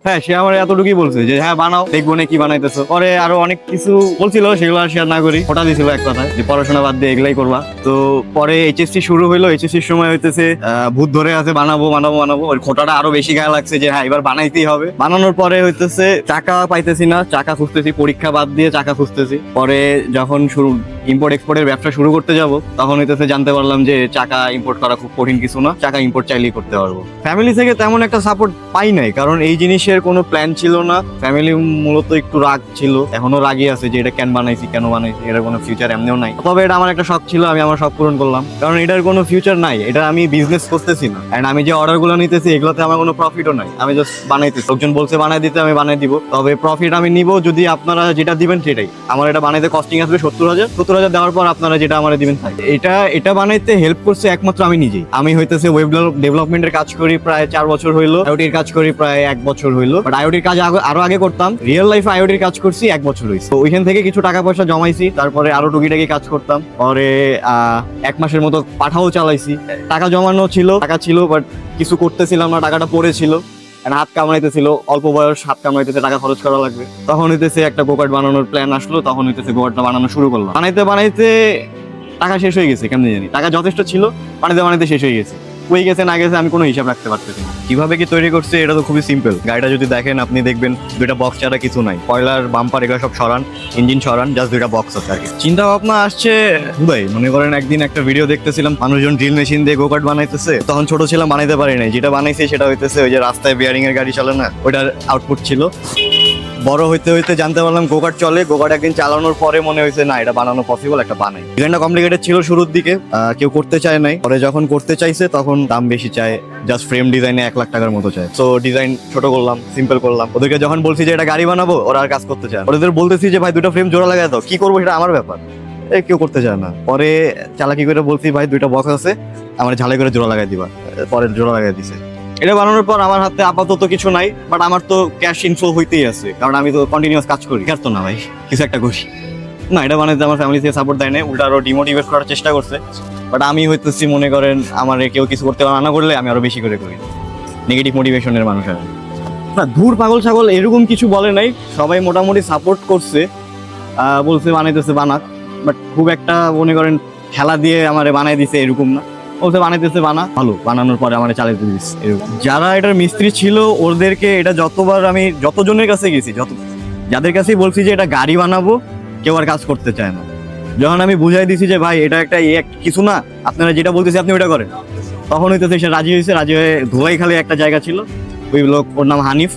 হ্যাঁ, সে আমার এতটুকুই বলছে যে হ্যাঁ বানাও, দেখবো না কি বানাইতেছো। পরে আরো অনেক কিছু বলছিল, সেগুলো আর শেয়ার না করি, ওটা দিছিল এক কথায় যে পড়াশোনা বাদ দিয়ে এগুলাই করবা। তো পরে এইচএসসি শুরু হইলো, এইচএসসির সময় হইতেছে ভূত ধরে আছে বানাবো বানাবো বানাবো, ওই খোটাটা আরো বেশি গায়ে লাগছে যে হ্যাঁ এবার বানাইতেই হবে। বানানোর পরে হইতেছে টাকা পাইতেছি না, টাকা খুঁজতেছি, পরীক্ষা বাদ দিয়ে টাকা খুঁজতেছি। পরে যখন শুরু ইম্পোর্ট এক্সপোর্টের ব্যবসা শুরু করতে যাব, তখন হইতেছে জানতে পারলাম যে টাকা ইম্পোর্ট করা খুব কঠিন কিছু না, টাকা ইম্পোর্ট চাইলেই করতে পারবো। ফ্যামিলি থেকে তেমন একটা সাপোর্ট পাই নাই, কারণ এই জিনিসের কোনো প্ল্যান ছিল না। ফ্যামিলি মূলত একটু রাগ ছিল, এখনো রাগই আছে যে এটা কেন বানাইছি কেন বানাইছি, এটার কোনো ফিউচার এমনিও নাই। তবে এটা আমার একটা শখ ছিল, আমি আমার শখ পূরণ করলাম, কারণ এটার কোনো ফিউচার নাই, এটা আমি বিজনেস করতেছি না। এন্ড আমি যে অর্ডার গুলো নিতেছি এগুলোতে আমার কোনো প্রফিটও নাই, আমি জাস্ট বানাইতেছি। লোকজন বলছে বানাই দিতে, আমি বানাই দিব, তবে প্রফিট আমি নিব যদি আপনারা যেটা দিবেন সেটাই। আমার এটা বানাইতে কস্টিং আসবে 70,000 দেওয়ার পর আপনারা যেটা আমার দিবেন তাই। এটা বানাইতে হেল্প করছে একমাত্র আমি নিজেই। আমি হইতেছে ওয়েব ডেভেলপমেন্টের কাজ করি প্রায় 4 বছর হইলো, আইওটির কাজ করি প্রায় 1 বছর হইলো। বাট আইওটির কাজ আরো আগে করতাম, রিয়েল লাইফে আইওটির কাজ করছি 1 বছর হয়েছে। তো ওইখান থেকে কিছু টাকা পয়সা জমাইছি, তারপরে আরো টুকিটাকি কাজ করতাম। পরে 1 মাসের মতো পাঠাও চালাইছি। টাকা জমানো ছিল, টাকা ছিল, বাট কিছু করতেছিলাম না, টাকাটা পড়েছিল। হাত কামাইতেছিল, অল্প বয়স, হাত কামাইতেছে, টাকা খরচ করা লাগবে। তখন হইতেছে একটা গোকার্ট বানানোর প্ল্যান আসলো, তখন হইতেছে গোকার্টটা বানানো শুরু করলাম। বানাইতে বানাইতে টাকা শেষ হয়ে গেছে, কেমনি জানি টাকা যথেষ্ট ছিল, বানাইতে বানাইতে শেষ হয়ে গেছে। হয়ে গেছে না গেছে আমি কোনো হিসাব রাখতে পারতেছি না। কিভাবে কি তৈরি করছে এটা তো খুবই সিম্পল। গাড়িটা যদি দেখেন আপনি দেখবেন দুইটা বক্স ছাড়া কিছু নাই, কয়লার বাম্পার এগুলো সব সরান, ইঞ্জিন সরান, জাস্ট দুইটা বক্স আছে আর কি। চিন্তা ভাবনা আসছে ভাই, মনে করেন একদিন একটা ভিডিও দেখতেছিলাম, মানুষজন ড্রিল মেশিন দিয়ে গোকার্ট বানাইতেছে। তখন ছোট ছিলাম, বানাইতে পারি নাই, যেটা বানাইছে সেটা হইতেছে ওই যে রাস্তায় বিয়ারিং এর গাড়ি চলে না, ওইটার আউটপুট ছিল। বড় হইতে হইতে জানতে পারলাম গোকার্ট চলে। গোকার্ট একদিন চালানোর পরে মনে হয়েছে না এটা বানানো পসিবল, একটা বানাই। ডিজাইনটা কমপ্লিকেটেড ছিল শুরুর দিকে, কেউ করতে চায় নাই। পরে যখন করতে চাইছে তখন দাম বেশি চায়, জাস্ট ফ্রেম ডিজাইনে 1 লাখ টাকার মতো চায়। তো ডিজাইন ছোট করলাম, সিম্পল করলাম। ওদেরকে যখন বলছি যে এটা গাড়ি বানাবো, ওরা আর কাজ করতে চায়। ওদের বলতেছি যে ভাই দুটো ফ্রেম জোড়া লাগাই দাও, কি করবো সেটা আমার ব্যাপার, কেউ করতে চায় না। পরে চালাকি করে বলছি ভাই দুইটা বক্স আছে, আমার ঝালাই করে জোড়া লাগাই দিবা। পরে জোড়া লাগাই দিছে। এটা বানানোর পর আমার হাতে আপাতত কিছু নাই, বাট আমার তো ক্যাশ ইনফ্লো হইতেই আছে, কারণ আমি তো কন্টিনিউয়াস কাজ করি। তো না ভাই, কিছু একটা করি না, এটা বানাইতে আমার ফ্যামিলি থেকে সাপোর্ট দেয় না, উল্টা আরো ডিমোটিভেট করার চেষ্টা করছে। বাট আমি হইতেছি মনে করেন আমার কেউ কিছু করতে না করলে আমি আরো বেশি করে করি। নেগেটিভ মোটিভেশনের মানুষ আমি না। ধুর পাগল ছাগল এরকম কিছু বলে নাই, সবাই মোটামুটি সাপোর্ট করছে, বলছে বানাইতেছে বানাক। বাট খুব একটা মনে করেন খেলা দিয়ে আমারে বানাই দিছে এরকম না, বলছে বানাইতেছে বানা, ভালো বানানোর পরে আমার চালাইতে দিচ্ছে এরকম। যারা এটার মিস্ত্রি ছিল ওদেরকে এটা যতবার আমি যতজনের কাছে গেছি, যাদের কাছেই বলছি যে এটা গাড়ি বানাবো, কেউ আর কাজ করতে চায় না। যখন আমি বুঝাই দিছি যে ভাই এটা একটা কিছু না, আপনারা যেটা বলতেছি আপনি ওটা করেন, তখন হইতেছে সে রাজি হয়েছে। রাজি হয়ে ধোলাইখালে একটা জায়গা ছিল, ওই লোক, ওর নাম হানিফ,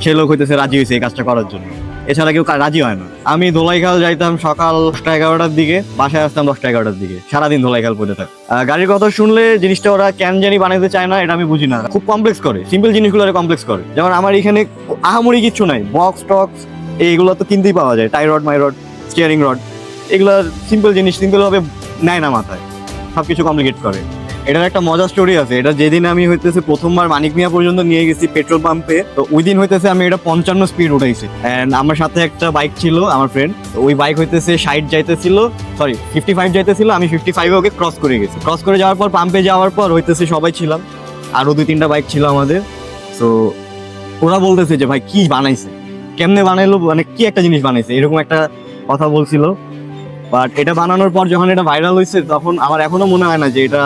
সে লোক হইতেছে রাজি হয়েছে এই কাজটা করার জন্য। এছাড়া কেউ রাজি হয় না। আমি ধোলাইখাল যাইতাম সকাল 10টা-11টার দিকে, বাসায় আসতাম 10টা-11টার দিকে, সারাদিন ধোলাইখাল পড়ে থাক। গাড়ির কথা শুনলে জিনিসটা ওরা কেন জানি বানাইতে চায় না, এটা আমি বুঝি না। খুব কমপ্লেক্স করে, সিম্পল জিনিসগুলো কমপ্লেক্স করে। যেমন আমার এখানে আহামরি কিচ্ছু নাই, বক্স টক্স এইগুলো তো কিনতেই পাওয়া যায়, টাই রড, মাই রড, স্টিয়ারিং রড, এগুলো সিম্পল জিনিস, সিম্পল ভাবে নেয় না মাথায়, সবকিছু কমপ্লিকেট করে। এটার একটা মজার স্টোরি আছে। এটা যেদিন আমি হইতেছে প্রথমবার মানিক মিয়া পর্যন্ত নিয়ে গেছি পেট্রোল পাম্পে, তো ওই দিন হইতেছে আমি এটা 55 স্পিড উঠাইছি। এন্ড আমার সাথে একটা বাইক ছিল আমার ফ্রেন্ড, ওই বাইক হইতেছে 60 যাইতেছিল, সরি 55 যাইতেছিল, আমি 55 ওকে ক্রস করে গেছি। ক্রস করে যাওয়ার পর পাম্পে যাওয়ার পর হইতেছে সবাই ছিলাম, আরো 2-3টা বাইক ছিল আমাদের। তো ওরা বলতেছে যে ভাই কি বানাইছে, কেমনে বানাইলো, মানে কি একটা জিনিস বানাইছে, এরকম একটা কথা বলছিল। বাট এটা বানানোর পর যখন এটা ভাইরাল হয়েছে, তখন আমার এখনো মনে হয় না যে এটা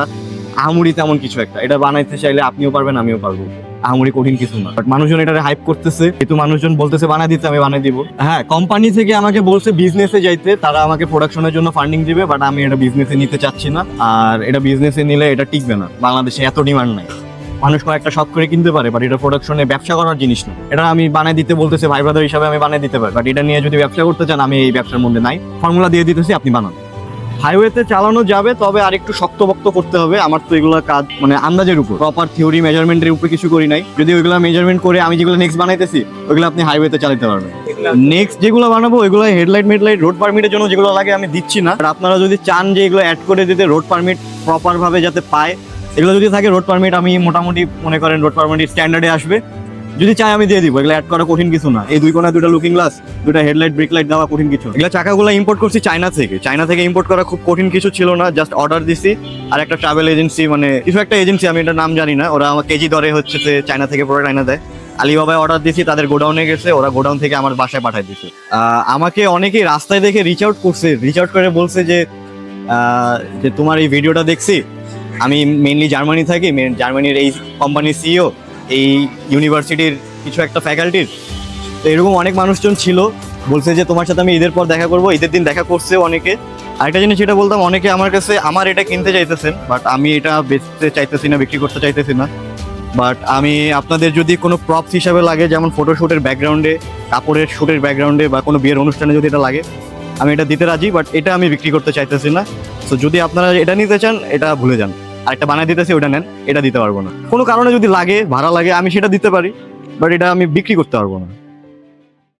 আহামরি তেমন কিছু একটা। এটা বানাইতে চাইলে আপনিও পারবেন, আমিও পারবো, আহামরি কঠিন কিছু না। বাট মানুষজন এটা হাইপ করতেছে, যেহেতু মানুষজন বলতেছে বানাই দিতে, আমি বানাই দিব। হ্যাঁ, কোম্পানি থেকে আমাকে বলছে বিজনেসে যাইতে, তারা আমাকে প্রোডাকশনের জন্য ফান্ডিং দিবে, বাট আমি এটা বিজনেসে নিতে চাচ্ছি না। আর এটা বিজনেসে নিলে এটা টিকবে না, বাংলাদেশে এত ডিমান্ড নাই। মানুষ কয়েকটা শখ করে কিনতে পারে, বাট এটা প্রোডাকশনে ব্যবসা করার জিনিস না। এটা আমি বানাই দিতে বলতেছে, ভাই ব্রাদার হিসাবে আমি বানাই দিতে পারি, বাট এটা নিয়ে যদি ব্যবসা করতে চান আমি এই ব্যবসার মধ্যে নাই। ফর্মুলা দিয়ে দিতেছি, আপনি বানান। হাইওয়েতে চালানো যাবে, তবে আর একটু শক্তপোক্ত করতে হবে। আমার তো এগুলো কাজ মানে আন্দাজের উপর, প্রপার থিওরি মেজারমেন্টের উপর কিছু করি নাই। যদি ওইগুলো মেজারমেন্ট করে আমি যেগুলো নেক্সট বানাইতেছি ওইগুলো আপনি হাইওয়েতে চালাতে পারবেন। নেক্সট যেগুলো বানাবো ওইগুলো হেডলাইট মেডলাইট রোড পারমিটের জন্য যেগুলো লাগে আমি দিচ্ছি না। আর আপনারা যদি চান যে এগুলো অ্যাড করে দিতে, রোড পারমিট প্রপার ভাবে যাতে পায়, এগুলো যদি থাকে রোড পারমিট, আমি মোটামুটি মনে করেন রোড পারমিট স্ট্যান্ডার্ডে আসবে, যদি চাই আমি দিয়ে দিব। এগুলো অ্যাড করা কঠিন কিছু না। এই 2 কোণা 2টা লুকিং গ্লাস, 2টা হেডলাইট ব্রেক লাইট দেওয়া কঠিন কিছু। এগুলো চাকাগুলো ইম্পোর্ট করছি চায়না থেকে ইম্পোর্ট করা খুব কঠিন কিছু ছিল না, জাস্ট অর্ডার দিছি। আর একটা ট্রাভেল এজেন্সি, মানে কিছু একটা এজেন্সি, আমি এটার নাম জানি না, ওরা আমার কেজি দরে হচ্ছে চায়না থেকে প্রোডাক্ট আইনা দেয়। আলিবাবায় অর্ডার দিয়েছি, তাদের গোডাউনে গেছে, ওরা গোডাউন থেকে আমার বাসায় পাঠিয়ে দিয়েছে। আমাকে অনেকেই রাস্তায় দেখে রিচ আউট করে বলছে যে যে তোমার এই ভিডিওটা দেখছি, আমি মেইনলি জার্মানি থাকি, জার্মানির এই কোম্পানির সিইও, এই ইউনিভার্সিটির কিছু একটা ফ্যাকাল্টির। তো এরকম অনেক মানুষজন ছিল, বলছে যে তোমার সাথে আমি ঈদের পর দেখা করবো, ঈদের দিন দেখা করছেও অনেকে। আরেকটা জিনিস যেটা বলতাম, অনেকে আমার কাছে আমার এটা কিনতে চাইতেছেন, বাট আমি এটা বেচতে চাইতেছি না, বিক্রি করতে চাইতেছি না। বাট আমি আপনাদের যদি কোনো প্রপস হিসাবে লাগে, যেমন ফটোশ্যুটের ব্যাকগ্রাউন্ডে, কাপড়ের শ্যুটের ব্যাকগ্রাউন্ডে বা কোনো বিয়ের অনুষ্ঠানে যদি এটা লাগে, আমি এটা দিতে রাজি, বাট এটা আমি বিক্রি করতে চাইতেছি না। তো যদি আপনারা এটা নিতে চান, এটা ভুলে যান। আর একটা বানাই দিতেছি, ওটা নেন, এটা দিতে পারবো না। কোনো কারণে যদি লাগে, ভাড়া লাগে, আমি সেটা দিতে পারি, বাট এটা আমি বিক্রি করতে পারবো না।